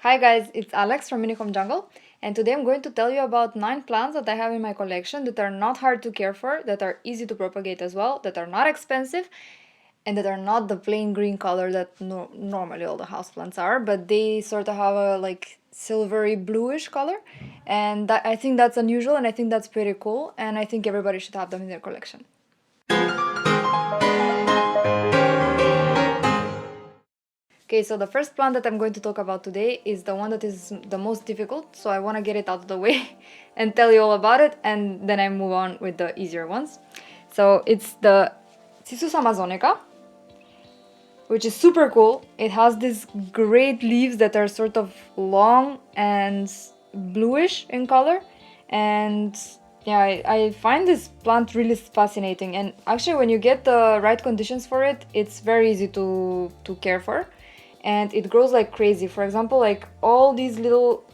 Hi guys, it's Alex from Unicom Jungle, and today I'm going to tell you about 9 plants that I have in my collection that are not hard to care for, that are easy to propagate as well, that are not expensive, and that are not the plain green color that normally all the houseplants are, but they sort of have a like silvery bluish color, and I think that's unusual and I think that's pretty cool, and I think everybody should have them in their collection. Okay, so the first plant that I'm going to talk about today is the one that is the most difficult, so I want to get it out of the way and tell you all about it, and then I move on with the easier ones. So it's the Sisus amazonica, which is super cool. It has these great leaves that are sort of long and bluish in color, and yeah, I find this plant really fascinating, and actually when you get the right conditions for it, it's very easy to care for. And it grows like crazy. For example, like all these little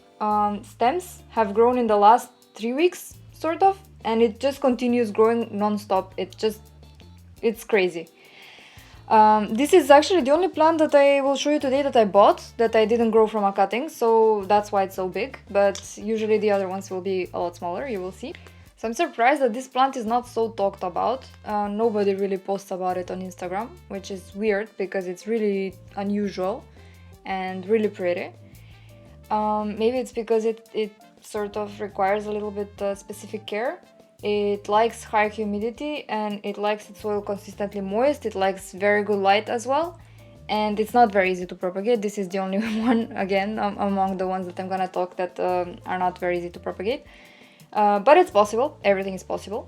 stems have grown in the last 3 weeks, sort of, and it just continues growing non-stop. It's crazy. This is actually the only plant that I will show you today that I bought, that I didn't grow from a cutting, so that's why it's so big, but usually the other ones will be a lot smaller, you will see. So I'm surprised that this plant is not so talked about. Nobody really posts about it on Instagram, which is weird because it's really unusual and really pretty. Maybe it's because it sort of requires a little bit specific care. It likes high humidity and it likes its soil consistently moist. It likes very good light as well. And it's not very easy to propagate. This is the only one, again, among the ones that I'm gonna talk that are not very easy to propagate. But it's possible, everything is possible.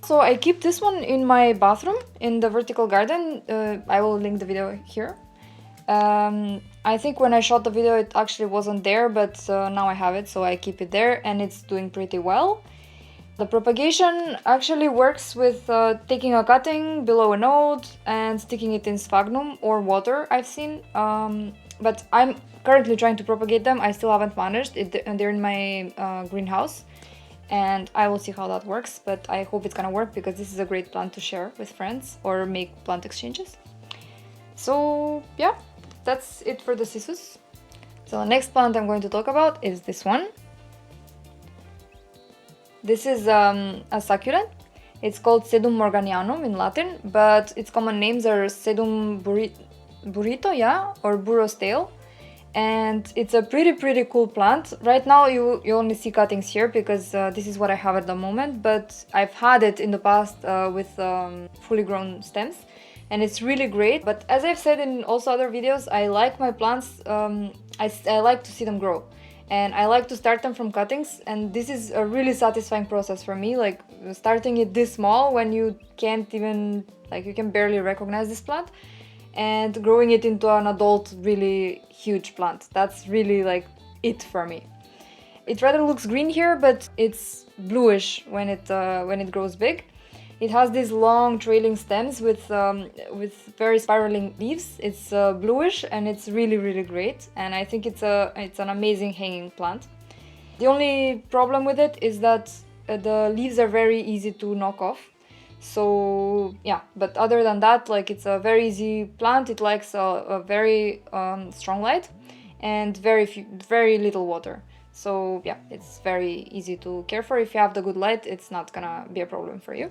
So I keep this one in my bathroom in the vertical garden. I will link the video here. I think when I shot the video it actually wasn't there, but now I have it, so I keep it there and it's doing pretty well. The propagation actually works with taking a cutting below a node and sticking it in sphagnum or water, I've seen. But I'm currently trying to propagate them. I still haven't managed it, and they're in my greenhouse. And I will see how that works, but I hope it's gonna work because this is a great plant to share with friends or make plant exchanges. So yeah, that's it for the Sisus. So the next plant I'm going to talk about is this one. This is a succulent. It's called Sedum Organianum in Latin, but its common names are Sedum burrito, yeah, or burro's tail. And it's a pretty cool plant. Right now you only see cuttings here because this is what I have at the moment, but I've had it in the past with fully grown stems, and it's really great. But as I've said in also other videos, I like my plants, I like to see them grow, and I like to start them from cuttings, and this is a really satisfying process for me, like starting it this small when you can't even, like, you can barely recognize this plant, and growing it into an adult, really huge plant. That's really like it for me. It rather looks green here, but it's bluish when it grows big. It has these long trailing stems with very spiraling leaves. It's bluish and it's really great, and I think it's an amazing hanging plant. The only problem with it is that the leaves are very easy to knock off. So yeah, but other than that, like, it's a very easy plant. It likes a very strong light and very little water. So yeah, it's very easy to care for. If you have the good light, it's not gonna be a problem for you.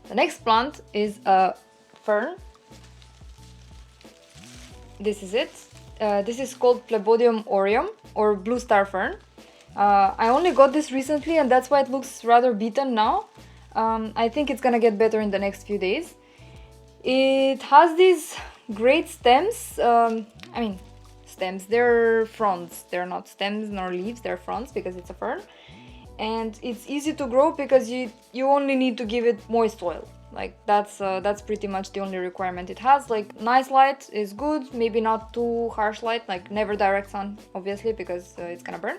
The next plant is a fern. This is it. This is called Plabodium Oreo or blue star fern. I only got this recently, and that's why it looks rather beaten now. I think it's gonna get better in the next few days. It has these great stems. I mean, stems, they're fronds. They're not stems nor leaves, they're fronds because it's a fern. And it's easy to grow because you only need to give it moist soil. Like, that's pretty much the only requirement it has. Like, nice light is good, maybe not too harsh light, like never direct sun, obviously, because it's gonna burn.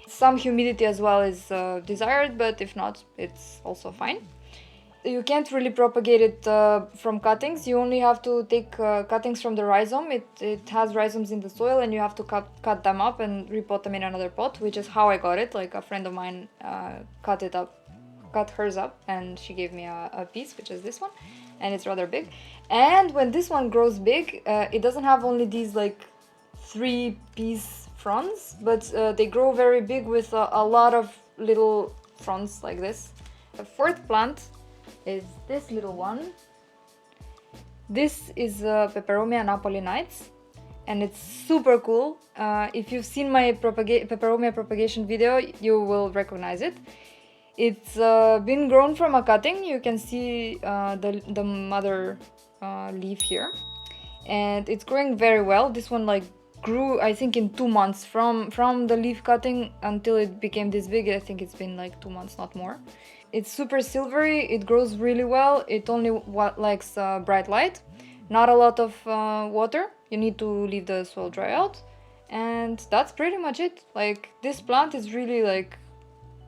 Some humidity as well is desired, but if not, it's also fine. You can't really propagate it from cuttings. You only have to take cuttings from the rhizome. It has rhizomes in the soil, and you have to cut them up and repot them in another pot, which is how I got it. Like, a friend of mine cut hers up, and she gave me a piece, which is this one, and it's rather big. And when this one grows big, it doesn't have only these like 3-piece fronds, but they grow very big with a lot of little fronds like this. The fourth plant is this little one. This is Peperomia napoleonites, and it's super cool. If you've seen my Peperomia propagation video, you will recognize it. It's been grown from a cutting. You can see the mother leaf here, and it's growing very well. This one like grew, I think, in 2 months from the leaf cutting until it became this big. I think it's been like 2 months, not more. It's super silvery, it grows really well, it only likes bright light, not a lot of water, you need to leave the soil dry out, and that's pretty much it. Like, this plant is really like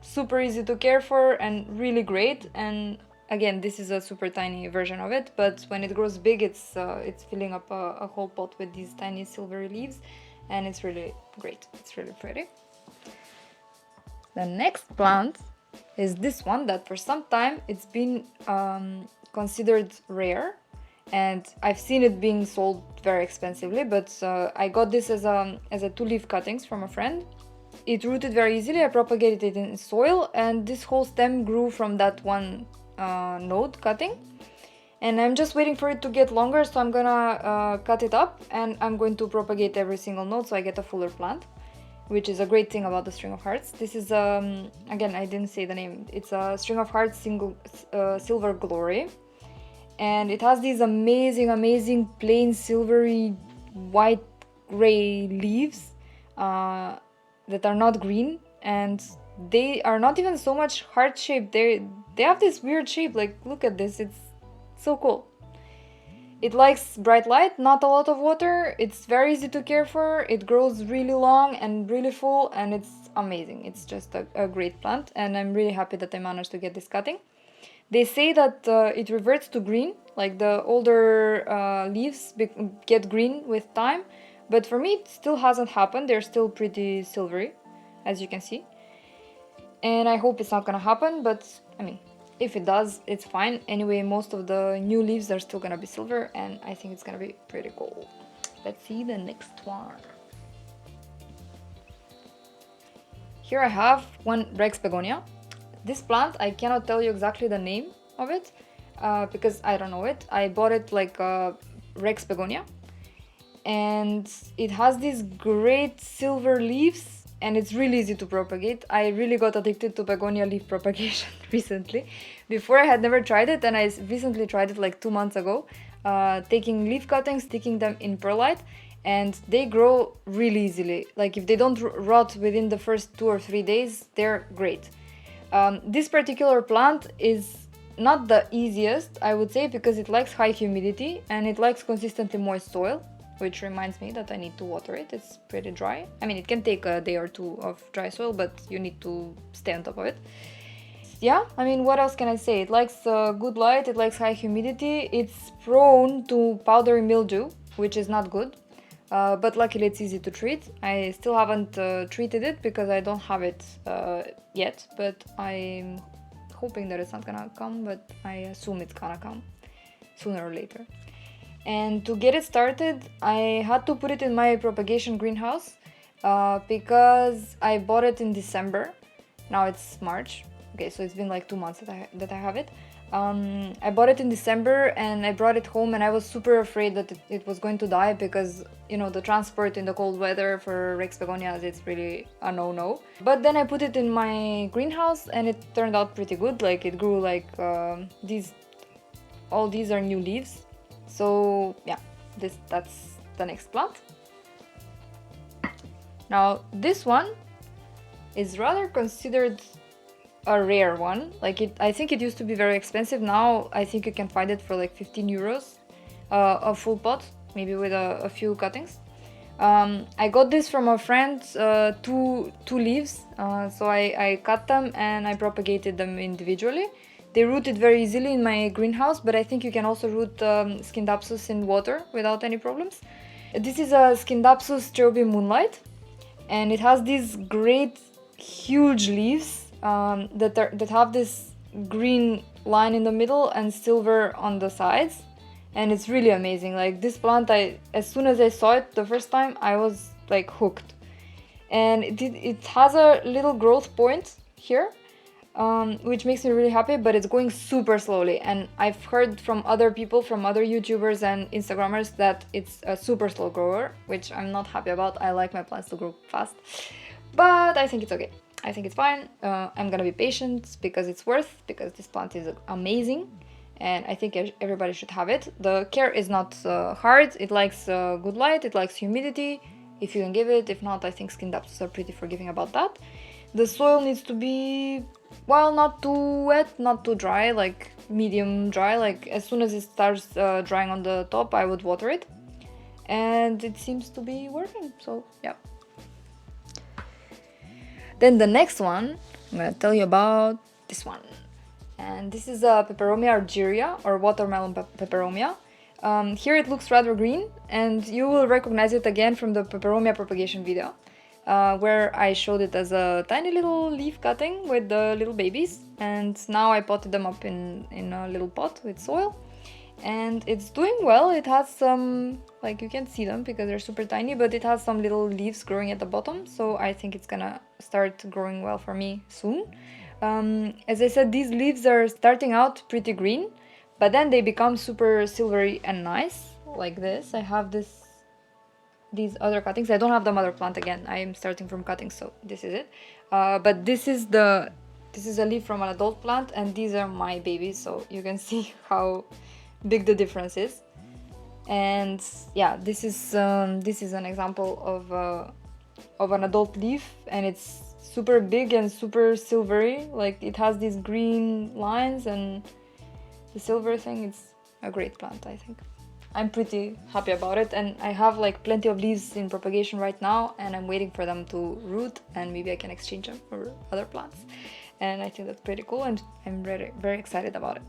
super easy to care for and really great, and again, this is a super tiny version of it, but when it grows big, it's filling up a whole pot with these tiny silvery leaves, and it's really great, it's really pretty. The next plant is this one that for some time it's been considered rare, and I've seen it being sold very expensively, but I got this as a 2-leaf cuttings from a friend. It rooted very easily, I propagated it in soil, and this whole stem grew from that one node cutting, and I'm just waiting for it to get longer, so I'm gonna cut it up and I'm going to propagate every single node so I get a fuller plant, which is a great thing about the string of hearts. This is again, I didn't say the name, it's a string of hearts silver glory, and it has these amazing plain silvery white gray leaves that are not green, and they are not even so much heart shaped. They have this weird shape, like look at this, it's so cool. It likes bright light, not a lot of water, it's very easy to care for, it grows really long and really full, and it's amazing. It's just a great plant, and I'm really happy that I managed to get this cutting. They say that it reverts to green, like the older leaves get green with time, but for me it still hasn't happened. They're still pretty silvery, as you can see. And I hope it's not gonna happen, but I mean, if it does, it's fine. Anyway, most of the new leaves are still gonna be silver, and I think it's gonna be pretty cool. Let's see the next one. Here I have one Rex Begonia. This plant, I cannot tell you exactly the name of it, because I don't know it. I bought it like Rex Begonia, and it has these great silver leaves, and it's really easy to propagate. I really got addicted to begonia leaf propagation recently. Before I had never tried it, and I recently tried it like 2 months ago, taking leaf cuttings, sticking them in perlite, and they grow really easily. Like if they don't rot within the first 2 or 3 days, they're great. This particular plant is not the easiest, I would say, because it likes high humidity and it likes consistently moist soil, which reminds me that I need to water it. It's pretty dry. I mean, it can take a day or 2 of dry soil, but you need to stay on top of it. Yeah, I mean, what else can I say? It likes good light, it likes high humidity, it's prone to powdery mildew, which is not good, but luckily it's easy to treat. I still haven't treated it because I don't have it yet, but I'm hoping that it's not gonna come, but I assume it's gonna come sooner or later. And to get it started, I had to put it in my propagation greenhouse because I bought it in December. Now it's March. Okay, so it's been like 2 months that I have it. I bought it in December and I brought it home, and I was super afraid that it was going to die because, you know, the transport in the cold weather for Rex begonias, it's really a no-no. But then I put it in my greenhouse and it turned out pretty good. Like it grew like all these are new leaves. So yeah, that's the next plant. Now this one is rather considered a rare one. Like I think it used to be very expensive. Now I think you can find it for like 15 euros, a full pot, maybe with a few cuttings. I got this from a friend, two leaves, so I cut them and I propagated them individually. They rooted very easily in my greenhouse, but I think you can also root Skindapsus in water without any problems. This is a Skindapsus Strobin Moonlight, and it has these great huge leaves that have this green line in the middle and silver on the sides, and it's really amazing. Like this plant, as soon as I saw it the first time, I was like hooked. And it has a little growth point here, which makes me really happy, but it's going super slowly. And I've heard from other people, from other YouTubers and Instagrammers, that it's a super slow grower, which I'm not happy about. I like my plants to grow fast, but I think it's okay. I think it's fine. I'm gonna be patient because it's because this plant is amazing, and I think everybody should have it. The care is not hard. It likes good light, it likes humidity, if you can give it. If not, I think Skindapsus are pretty forgiving about that. The soil needs to be, well, not too wet, not too dry, like medium dry. Like as soon as it starts drying on the top, I would water it. And it seems to be working, so yeah. Then the next one, I'm gonna tell you about this one. And this is a Peperomia Algeria, or watermelon Peperomia. Here it looks rather green, and you will recognize it again from the Peperomia propagation video, where I showed it as a tiny little leaf cutting with the little babies. And now I potted them up in a little pot with soil. And it's doing well. It has some, like, you can't see them because they're super tiny, but it has some little leaves growing at the bottom, so I think it's gonna start growing well for me soon. As I said, these leaves are starting out pretty green, but then they become super silvery and nice, like this. I have these other cuttings. I don't have the mother plant again. I am starting from cuttings, so this is it. But this is a leaf from an adult plant, and these are my babies, so you can see how big the difference is. And yeah, this is an example of an adult leaf, and it's super big and super silvery. Like, it has these green lines and the silver thing. It's a great plant, I think. I'm pretty happy about it, and I have like plenty of leaves in propagation right now, and I'm waiting for them to root, and maybe I can exchange them for other plants. And I think that's pretty cool, and I'm very, very excited about it.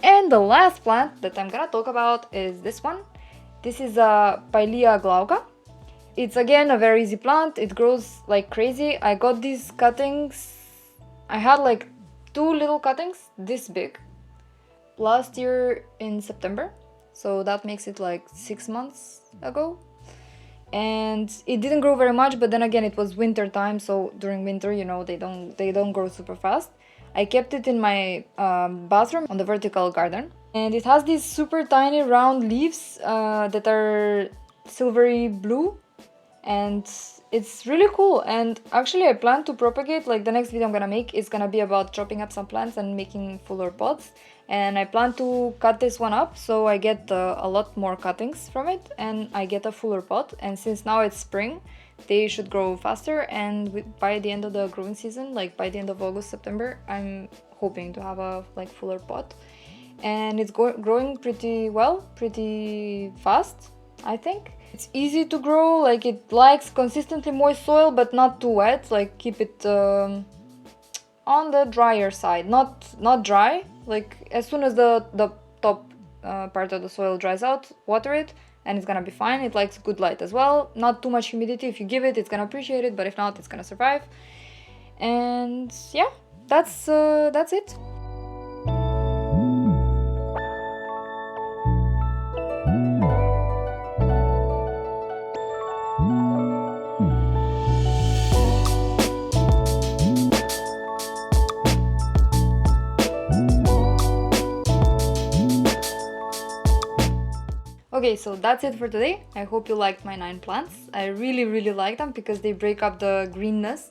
And the last plant that I'm gonna talk about is this one. This is a Pilea glauca. It's again a very easy plant. It grows like crazy. I got these cuttings. I had like 2 little cuttings this big last year in September. So that makes it like 6 months ago. And it didn't grow very much, but then again it was winter time, so during winter, you know, they don't grow super fast. I kept it in my bathroom on the vertical garden, and it has these super tiny round leaves that are silvery blue, and it's really cool. And actually I plan to propagate, like the next video I'm gonna make is gonna be about chopping up some plants and making fuller pots, and I plan to cut this one up so I get a lot more cuttings from it and I get a fuller pot. And since now it's spring, they should grow faster, and by the end of the growing season, like by the end of August, September, I'm hoping to have a like fuller pot. And it's growing pretty well, pretty fast, I think. It's easy to grow, like it likes consistently moist soil but not too wet, like keep it on the drier side, not dry. Like as soon as the top part of the soil dries out, water it, and it's gonna be fine. It likes good light as well, not too much humidity. If you give it, it's gonna appreciate it, but if not, it's gonna survive. And yeah, that's it. Okay, so that's it for today. I hope you liked my 9 plants. I really, really like them because they break up the greenness.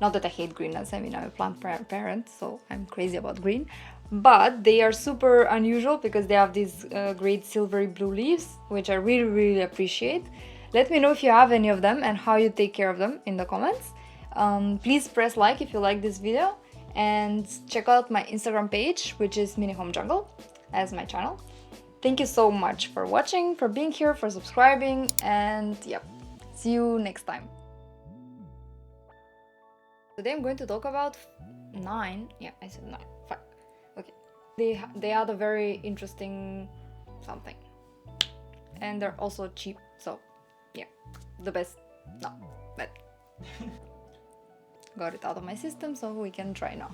Not that I hate greenness, I mean, I'm a plant parent, so I'm crazy about green. But they are super unusual because they have these great silvery blue leaves, which I really, really appreciate. Let me know if you have any of them and how you take care of them in the comments. Please press like if you like this video, and check out my Instagram page, which is Mini Home Jungle, as my channel. Thank you so much for watching, for being here, for subscribing, and yep, see you next time. Today I'm going to talk about 9, yeah, I said 9, 5, okay. They had a very interesting something, and they're also cheap, so yeah, the best, no, but got it out of my system, so we can try now.